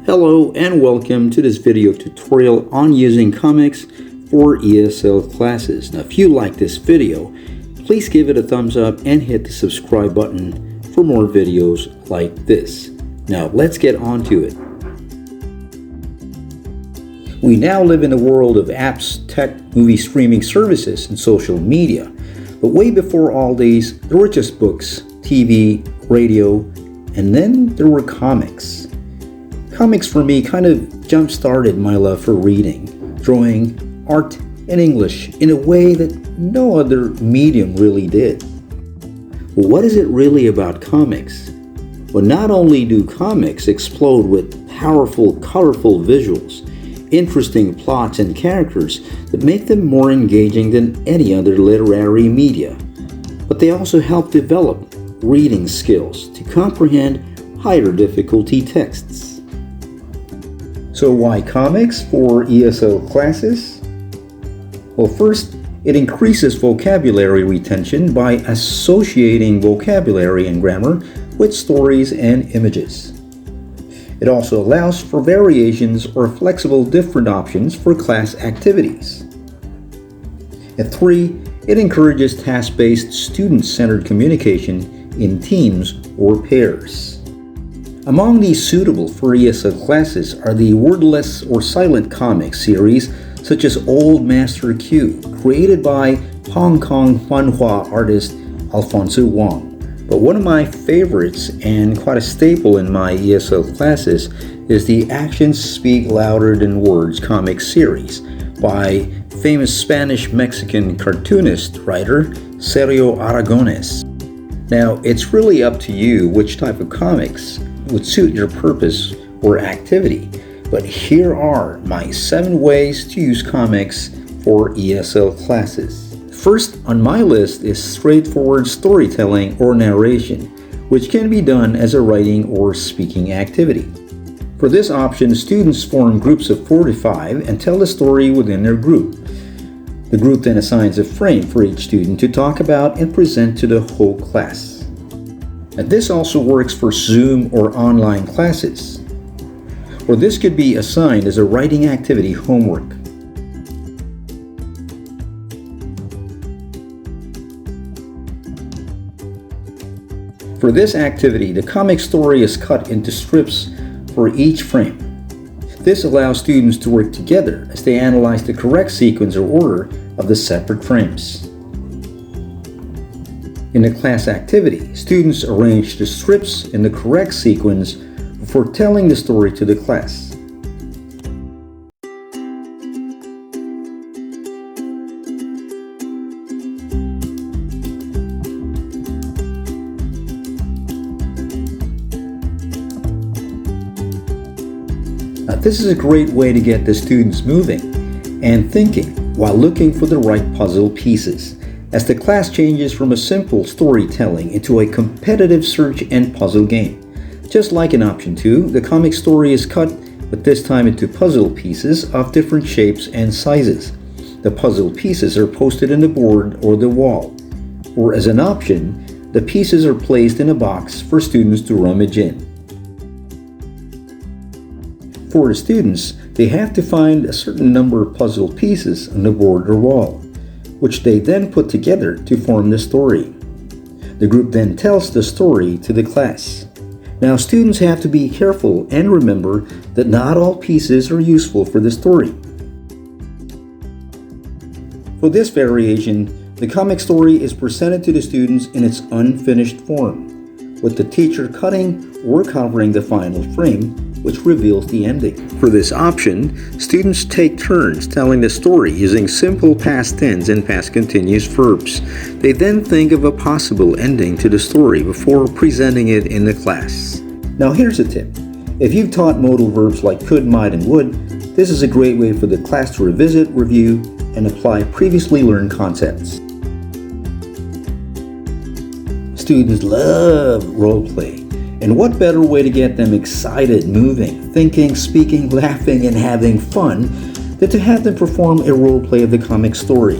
Hello and welcome to this video tutorial on using comics for ESL classes. Now if you like this video, please give it a thumbs up and hit the subscribe button for more videos like this. Now let's get on to it. We now live in a world of apps, tech, movie streaming services, and social media. But way before all these, there were just books, TV, radio, and then there were comics. Comics for me kind of jump-started my love for reading, drawing, art, and English in a way that no other medium really did. Well, what is it really about comics? Well, not only do comics explode with powerful, colorful visuals, interesting plots and characters that make them more engaging than any other literary media, but they also help develop reading skills to comprehend higher difficulty texts. So why comics for ESL classes? Well, first, it increases vocabulary retention by associating vocabulary and grammar with stories and images. It also allows for variations or flexible different options for class activities. And 3, it encourages task-based student-centered communication in teams or pairs. Among these suitable for ESL classes are the wordless or silent comic series such as Old Master Q, created by Hong Kong manhwa artist Alfonso Wong. But one of my favorites and quite a staple in my ESL classes is the Actions Speak Louder Than Words comic series by famous Spanish-Mexican cartoonist writer Sergio Aragones. Now, it's really up to you which type of comics would suit your purpose or activity, but here are my 7 ways to use comics for ESL classes. First on my list is straightforward storytelling or narration, which can be done as a writing or speaking activity. For this option, students form groups of 4 to 5 and tell the story within their group. The group then assigns a frame for each student to talk about and present to the whole class. And this also works for Zoom or online classes, or this could be assigned as a writing activity homework. For this activity, the comic story is cut into strips for each frame. This allows students to work together as they analyze the correct sequence or order of the separate frames. In the class activity, students arrange the strips in the correct sequence before telling the story to the class. Now, this is a great way to get the students moving and thinking while looking for the right puzzle pieces, as the class changes from a simple storytelling into a competitive search and puzzle game. Just like in option 2, the comic story is cut, but this time into puzzle pieces of different shapes and sizes. The puzzle pieces are posted in the board or the wall, or as an option, the pieces are placed in a box for students to rummage in. For the students, they have to find a certain number of puzzle pieces on the board or wall, which they then put together to form the story. The group then tells the story to the class. Now, students have to be careful and remember that not all pieces are useful for the story. For this variation, the comic story is presented to the students in its unfinished form, with the teacher cutting or covering the final frame, which reveals the ending. For this option, students take turns telling the story using simple past tense and past continuous verbs. They then think of a possible ending to the story before presenting it in the class. Now here's a tip. If you've taught modal verbs like could, might, and would, this is a great way for the class to revisit, review, and apply previously learned concepts. Students love roleplay. And what better way to get them excited, moving, thinking, speaking, laughing, and having fun than to have them perform a role play of the comic story.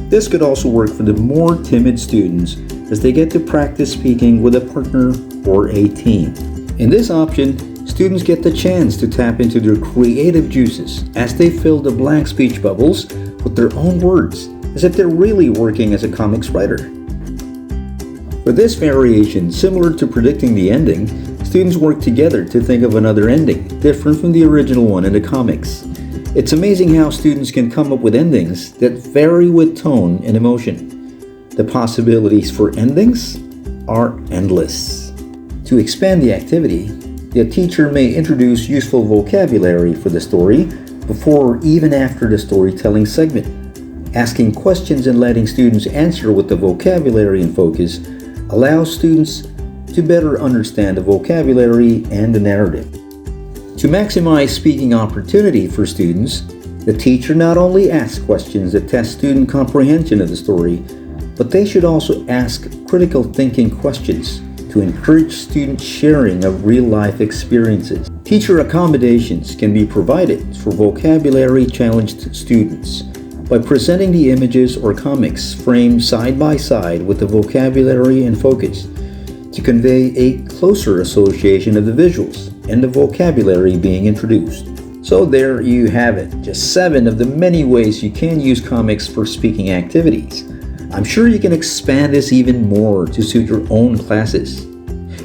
This could also work for the more timid students as they get to practice speaking with a partner or a team. In this option, students get the chance to tap into their creative juices as they fill the blank speech bubbles with their own words, as if they're really working as a comics writer. For this variation, similar to predicting the ending, students work together to think of another ending, different from the original one in the comics. It's amazing how students can come up with endings that vary with tone and emotion. The possibilities for endings are endless. To expand the activity, the teacher may introduce useful vocabulary for the story before or even after the storytelling segment. Asking questions and letting students answer with the vocabulary in focus allows students to better understand the vocabulary and the narrative. To maximize speaking opportunity for students, the teacher not only asks questions that test student comprehension of the story, but they should also ask critical thinking questions to encourage student sharing of real-life experiences. Teacher accommodations can be provided for vocabulary-challenged students by presenting the images or comics framed side by side with the vocabulary in focus to convey a closer association of the visuals and the vocabulary being introduced. So there you have it, just 7 of the many ways you can use comics for speaking activities. I'm sure you can expand this even more to suit your own classes.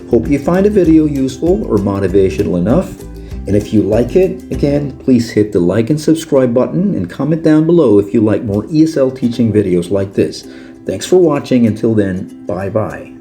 Hope you find the video useful or motivational enough. And if you like it, again, please hit the like and subscribe button and comment down below if you like more ESL teaching videos like this. Thanks for watching. Until then, bye-bye.